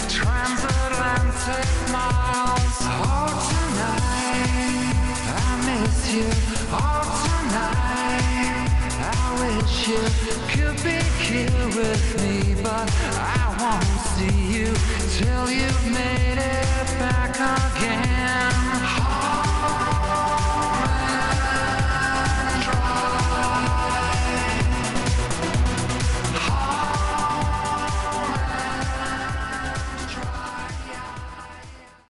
Transatlantic miles. Oh, tonight I miss you. Oh, tonight I wish you could be here with me, but I won't see you till you've made it back again.